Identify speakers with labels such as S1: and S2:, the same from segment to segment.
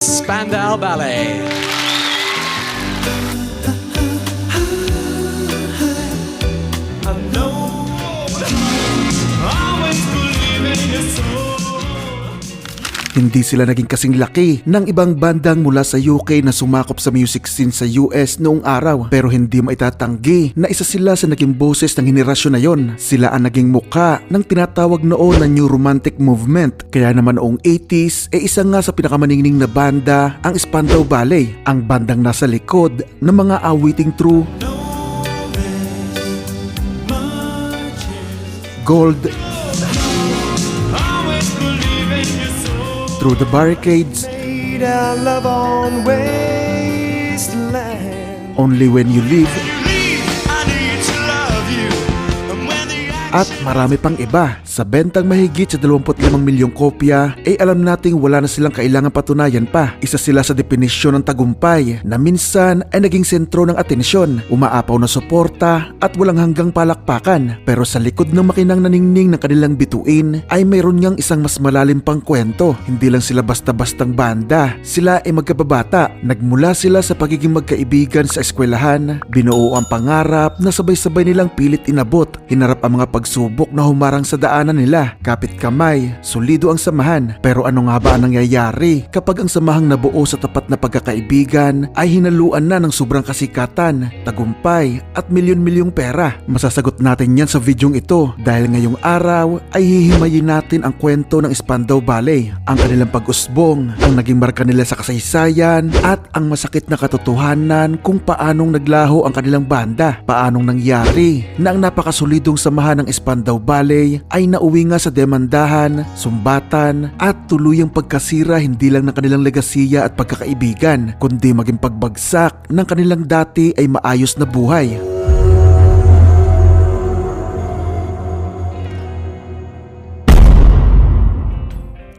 S1: Spandau Ballet.
S2: Hindi sila naging kasing laki ng ibang bandang mula sa UK na sumakop sa music scene sa US noong araw, pero hindi maitatanggi na isa sila sa naging boses ng henerasyon na yon. Sila ang naging muka ng tinatawag noon na New Romantic Movement. Kaya naman noong 80s, isa nga sa pinakamaningning na banda ang Spandau Ballet, ang bandang nasa likod ng mga awiting True, Gold, Through the Barricades, Only When You Leave, at marami pang iba. Sa bentang mahigit sa 25 milyong kopya, alam nating wala na silang kailangan patunayan pa. Isa sila sa definisyon ng tagumpay na minsan ay naging sentro ng atensyon, umaapaw na suporta at walang hanggang palakpakan. Pero sa likod ng makinang naningning ng kanilang bituin ay mayroon ngang isang mas malalim pang kwento. Hindi lang sila basta-bastang banda, sila ay magkababata. Nagmula sila sa pagiging magkaibigan sa eskwelahan, binuo ang pangarap na sabay-sabay nilang pilit inabot, hinarap ang mga pagsubok na humarang sa daanan nila, kapit kamay, solido ang samahan. Pero ano nga ba ang nangyayari kapag ang samahang nabuo sa tapat na pagkakaibigan ay hinaluan na ng sobrang kasikatan, tagumpay at milyon-milyong pera? Masasagot natin yan sa videong ito dahil ngayong araw ay hihimayin natin ang kwento ng Spandau Ballet, ang kanilang pag-usbong, ang naging marka nila sa kasaysayan at ang masakit na katotohanan kung paanong naglaho ang kanilang banda, paanong nangyari na ang napakasolidong samahan ng Spandau Ballet ay nauwi nga sa demandahan, sumbatan at tuluyang pagkasira hindi lang ng kanilang legasiya at pagkakaibigan, kundi maging pagbagsak ng kanilang dati ay maayos na buhay.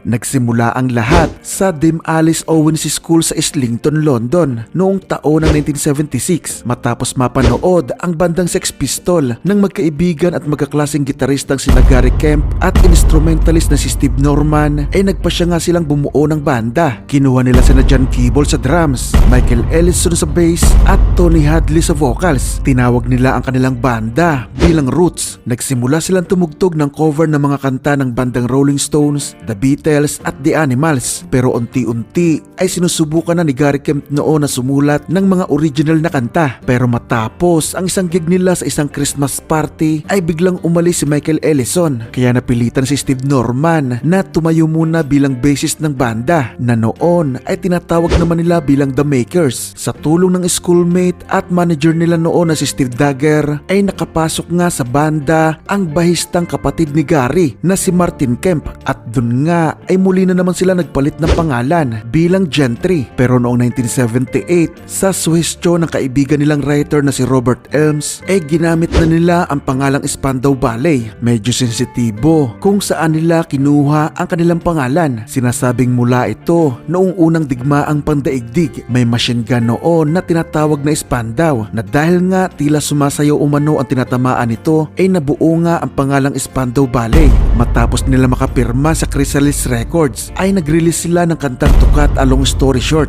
S2: Nagsimula ang lahat sa Dame Alice Owens School sa Islington, London noong taon ng 1976 matapos mapanood ang bandang Sex Pistol ng magkaibigan at magkaklaseng gitaristang sina Gary Kemp at instrumentalist na si Steve Norman ay nagpasya nga silang bumuo ng banda. Kinuha nila sina John Keeble sa drums, Michael Ellison sa bass at Tony Hadley sa vocals. Tinawag nila ang kanilang banda bilang Roots. Nagsimula silang tumugtog ng cover ng mga kanta ng bandang Rolling Stones, The Beatles at The Animals, pero unti-unti ay sinusubukan na ni Gary Kemp noon na sumulat ng mga original na kanta. Pero matapos ang isang gig nila sa isang Christmas party ay biglang umalis si Michael Ellison, kaya napilitan si Steve Norman na tumayo muna bilang bassist ng banda na noon ay tinatawag naman nila bilang The Makers. Sa tulong ng schoolmate at manager nila noon na si Steve Dagger ay nakapasok nga sa banda ang bahistang kapatid ni Gary na si Martin Kemp, at dun nga ay muli na naman sila nagpalit ng pangalan bilang Gentry. Pero noong 1978, sa suhestyon ng kaibigan nilang writer na si Robert Elms, ay ginamit na nila ang pangalang Spandau Ballet. Medyo sensitibo kung saan nila kinuha ang kanilang pangalan. Sinasabing mula ito noong unang digmaang pandaigdig. May machine gun noon na tinatawag na Spandau, na dahil nga tila sumasayaw umano ang tinatamaan nito ay nabuo nga ang pangalang Spandau Ballet. Matapos nila makapirma sa Chrysalis Records ay nag-release sila ng kantang Tukat, A Long Story Short,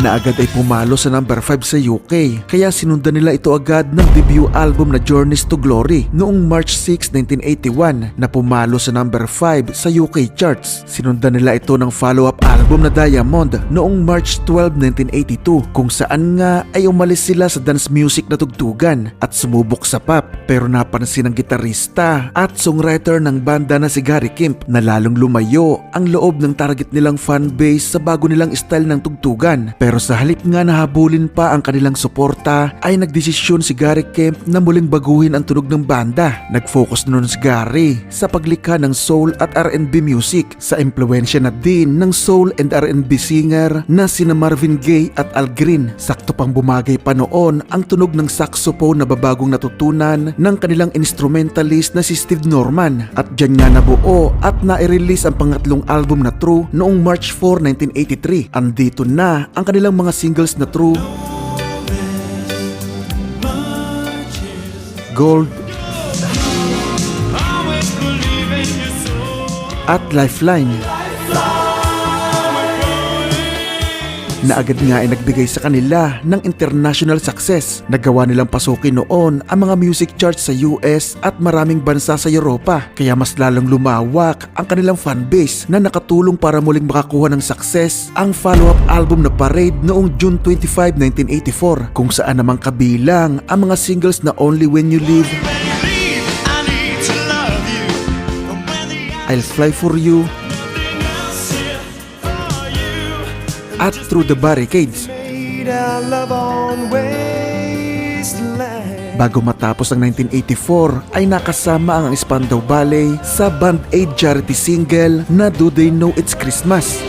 S2: na agad ay pumalo sa number 5 sa UK, kaya sinundan nila ito agad ng debut album na Journeys to Glory noong March 6, 1981 na pumalo sa number 5 sa UK charts. Sinundan nila ito ng follow-up album na Diamond noong March 12, 1982 kung saan nga ay umalis sila sa dance music na tugtugan at sumubok sa pop. Pero napansin ng gitarista at songwriter ng banda na si Gary Kemp na lalong lumayo ang loob ng target nilang fanbase sa bago nilang style ng tugtugan. Pero sa halip nga nahabulin pa ang kanilang suporta ay nagdesisyon si Gary Kemp na muling baguhin ang tunog ng banda. Nag-focus noon si Gary sa paglikha ng soul at R&B music, sa impluensya na din ng soul and R&B singer na sina Marvin Gaye at Al Green. Sakto pang bumagay pa noon ang tunog ng saxophone na babagong natutunan ng kanilang instrumentalist na si Steve Norman, at dyan nga nabuo at na-release ang pangatlong album na True noong March 4, 1983. Andito na ang kanilang mga singles na True, Gold, at Lifeline, na agad nga ay nagbigay sa kanila ng international success. Nagawa nilang pasukin noon ang mga music charts sa US at maraming bansa sa Europa, kaya mas lalong lumawak ang kanilang fanbase na nakatulong para muling makakuha ng success ang follow-up album na Parade noong June 25, 1984, kung saan namang kabilang ang mga singles na Only When You Leave, I'll Fly For You, at Through the Barricades. Bago matapos ang 1984 ay nakasama ang Spandau Ballet sa Band Aid charity single na Do They Know It's Christmas,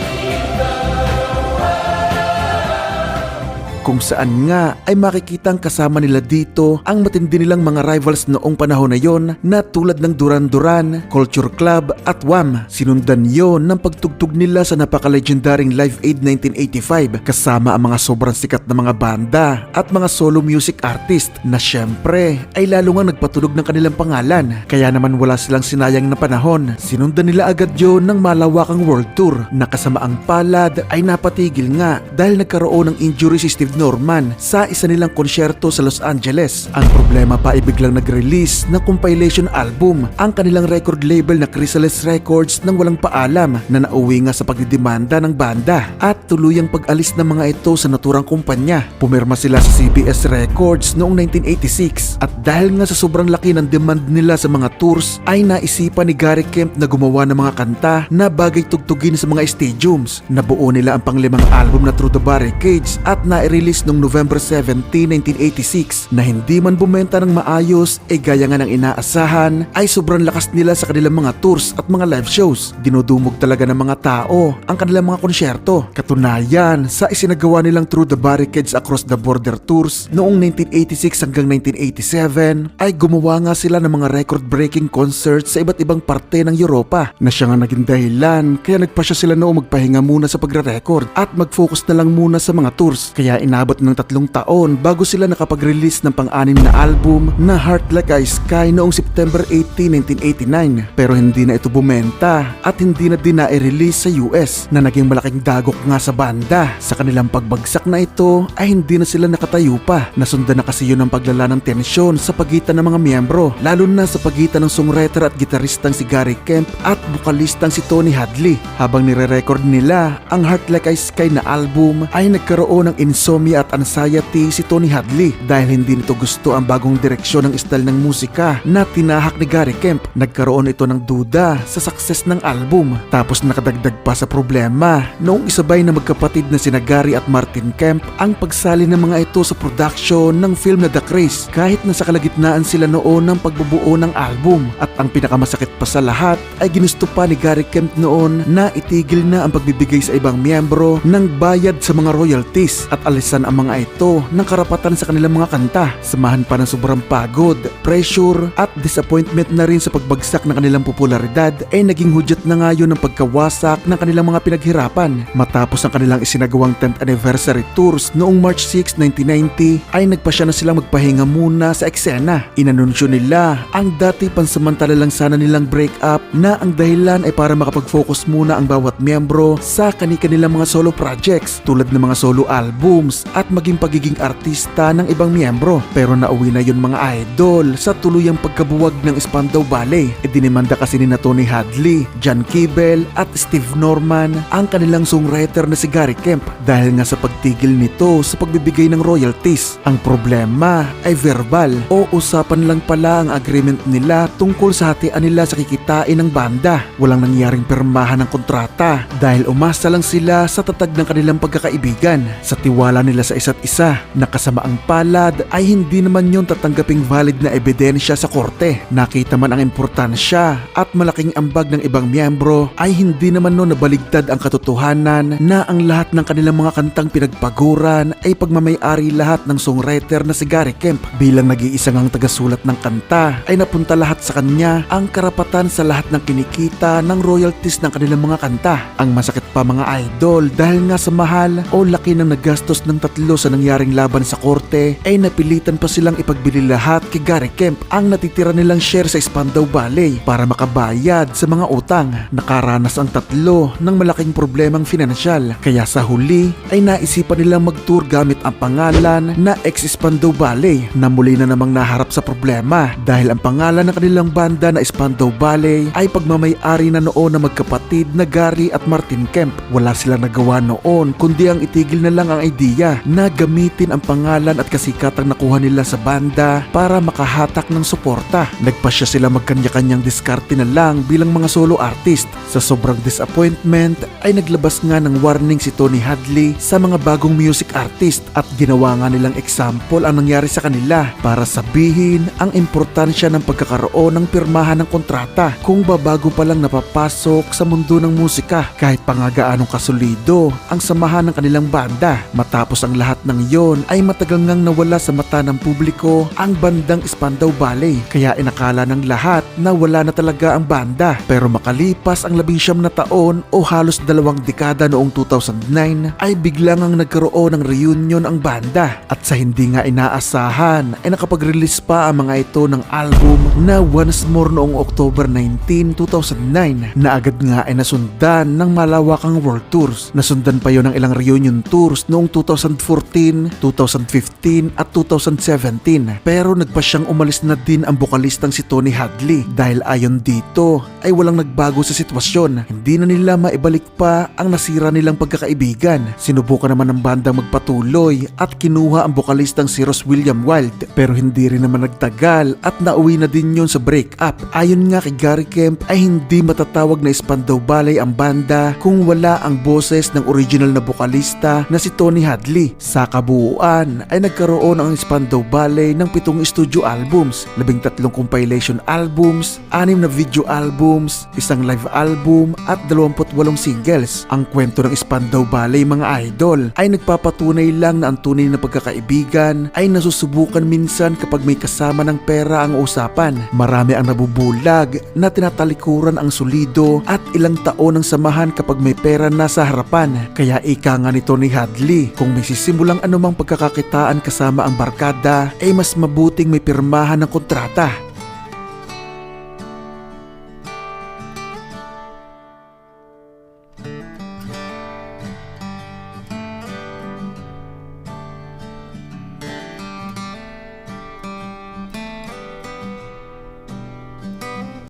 S2: kung saan nga ay makikitang kasama nila dito ang matindi nilang mga rivals noong panahon na yon na tulad ng Duran Duran, Culture Club at Wham. Sinundan yon ng pagtugtog nila sa napaka-legendaring Live Aid 1985 kasama ang mga sobrang sikat na mga banda at mga solo music artist na syempre ay lalo nga nagpatunog ng kanilang pangalan, kaya naman wala silang sinayang na panahon. Sinundan nila agad yon ng malawakang world tour na kasamaang palad ay napatigil nga dahil nagkaroon ng injury si Steve Norman sa isa nilang konsyerto sa Los Angeles. Ang problema pa ay biglang nag-release ng compilation album ang kanilang record label na Chrysalis Records nang walang paalam, na nauwi nga sa pagdidemanda ng banda at tuluyang pag-alis ng mga ito sa naturang kumpanya. Pumirma sila sa CBS Records noong 1986 at dahil nga sa sobrang laki ng demand nila sa mga tours ay naisipan ni Gary Kemp na gumawa ng mga kanta na bagay tugtugin sa mga stadiums. Nabuo nila ang panglimang album na Through the Barricades at na-release noong November 17, 1986 na hindi man bumenta ng maayos gaya nga ng inaasahan ay sobrang lakas nila sa kanilang mga tours at mga live shows. Dinudumog talaga ng mga tao ang kanilang mga konsyerto. Katunayan sa isinagawa nilang Through the Barricades Across the Border tours noong 1986 hanggang 1987 ay gumawa nga sila ng mga record-breaking concerts sa iba't ibang parte ng Europa na siya nga naging dahilan kaya nagpasya sila noong magpahinga muna sa pagre-record at mag-focus na lang muna sa mga tours. Kaya inabot ng 3 taon bago sila nakapag-release ng pang-anim na album na Heart Like a Sky noong September 18, 1989. Pero hindi na ito bumenta at hindi na din na-release sa US na naging malaking dagok nga sa banda. Sa kanilang pagbagsak na ito ay hindi na sila nakatayo pa. Nasundan na kasi yun ang paglala ng tensyon sa pagitan ng mga miyembro, lalo na sa pagitan ng songwriter at gitaristang si Gary Kemp at bukalistang si Tony Hadley. Habang nire-record nila ang Heart Like a Sky na album ay nagkaroon ng insomnia at anxiety si Tony Hadley dahil hindi nito gusto ang bagong direksyon ng style ng musika na tinahak ni Gary Kemp. Nagkaroon ito ng duda sa success ng album. Tapos nakadagdag pa sa problema noong isabay na magkapatid na sina Gary at Martin Kemp ang pagsali ng mga ito sa production ng film na The Craze, kahit na sa kalagitnaan sila noon ng pagbubuo ng album. At ang pinakamasakit pa sa lahat ay ginusto pa ni Gary Kemp noon na itigil na ang pagbibigay sa ibang miyembro ng bayad sa mga royalties at alisan ang mga ito ng karapatan sa kanilang mga kanta. Samahan pa ng sobrang pagod, pressure at disappointment na rin sa pagbagsak ng kanilang popularidad ay naging hudyat na nga yun ng pagkawasak ng kanilang mga pinaghirapan. Matapos ang kanilang isinagawang 10th anniversary tours noong March 6, 1990 ay nagpasya na silang magpahinga muna sa eksena. Inanunsyo nila ang dati pansamantala lang sana nilang breakup na ang dahilan ay para makapag-focus muna ang bawat miyembro sa kani-kanilang mga solo projects tulad ng mga solo albums at maging pagiging artista ng ibang miyembro. Pero nauwi na yun mga idol sa tuluyang pagkabuwag ng Spandau Ballet. Dinimanda kasi ni Tony Hadley, John Keeble at Steve Norman ang kanilang songwriter na si Gary Kemp dahil nga sa pagtigil nito sa pagbibigay ng royalties. Ang problema ay verbal o usapan lang pala ang agreement nila tungkol sa hatian nila sa kikitain ng banda. Walang nangyaring pirmahan ng kontrata dahil umasa lang sila sa tatag ng kanilang pagkakaibigan, sa tiwala nila sa isa't isa. Nakasamaang palad ay hindi naman yon tatanggaping valid na ebidensya sa korte. Nakita man ang importansya at malaking ambag ng ibang miyembro ay hindi naman noon nabaligtad ang katotohanan na ang lahat ng kanilang mga kantang pinagpaguran ay pagmamay-ari lahat ng songwriter na si Gary Kemp. Bilang nag-iisang ang tagasulat ng kanta ay napunta lahat sa kanya ang karapatan sa lahat ng kinikita ng royalties ng kanilang mga kanta. Ang masakit pa mga idol dahil nga sa mahal o laki ng nagastos ng silang tatlo sa nangyaring laban sa korte ay napilitan pa silang ipagbili lahat kay Gary Kemp ang natitira nilang share sa Spandau Ballet para makabayad sa mga utang. Nakaranas ang tatlo ng malaking problemang pinansyal kaya sa huli ay naisipan nilang mag-tour gamit ang pangalan na ex-Spandau Ballet na muli na namang naharap sa problema dahil ang pangalan ng kanilang banda na Spandau Ballet ay pagmamay-ari na noon na magkapatid na Gary at Martin Kemp. Wala silang nagawa noon kundi ang itigil na lang ang idea na gamitin ang pangalan at kasikatang nakuha nila sa banda para makahatak ng suporta. Nagpasya sila magkanya-kanyang diskarte na lang bilang mga solo artist. Sa sobrang disappointment ay naglabas nga ng warning si Tony Hadley sa mga bagong music artist at ginawa nga nilang example ang nangyari sa kanila para sabihin ang importansya ng pagkakaroon ng pirmahan ng kontrata kung babago pa lang napapasok sa mundo ng musika kahit pa nga gaanong kasulido ang samahan ng kanilang banda. Matapos ang lahat ng yon ay matagal ngang nawala sa mata ng publiko ang bandang Spandau Ballet kaya inakala ng lahat na wala na talaga ang banda. Pero makalipas ang 19 na taon o halos 2 dekada noong 2009 ay biglang ang nagkaroon ng reunion ang banda at sa hindi nga inaasahan ay nakapag-release pa ang mga ito ng album na Once More noong October 19, 2009 na agad nga ay nasundan ng malawakang world tours. Nasundan pa yon ng ilang reunion tours noong 2014, 2015 at 2017 pero nagpa siyang umalis na din ang bokalistang si Tony Hadley dahil ayon dito ay walang nagbago sa sitwasyon. Hindi na nila maibalik pa ang nasira nilang pagkakaibigan. Sinubukan naman ng bandang magpatuloy at kinuha ang bokalistang si Ross William Wild pero hindi rin naman nagtagal at nauwi na din yon sa breakup. Ayon nga kay Gary Kemp ay hindi matatawag na Spandau Ballet ang banda kung wala ang boses ng original na bokalista na si Tony Hadley. Sa kabuuan ay nagkaroon ang Spandau Ballet ng 7 studio albums, 13 compilation albums, 6 na video albums, 1 live album at 28 singles. Ang kwento ng Spandau Ballet mga idol ay nagpapatunay lang na ang tunay na pagkakaibigan ay nasusubukan minsan kapag may kasama ng pera ang usapan. Marami ang nabubulag na tinatalikuran ang solido at ilang taon ang samahan kapag may pera na sa harapan. Kaya ika nga ni Tony Hadley, kung may sisimulang anumang pagkakakitaan kasama ang barkada ay mas mabuting may pirmahan ng kontrata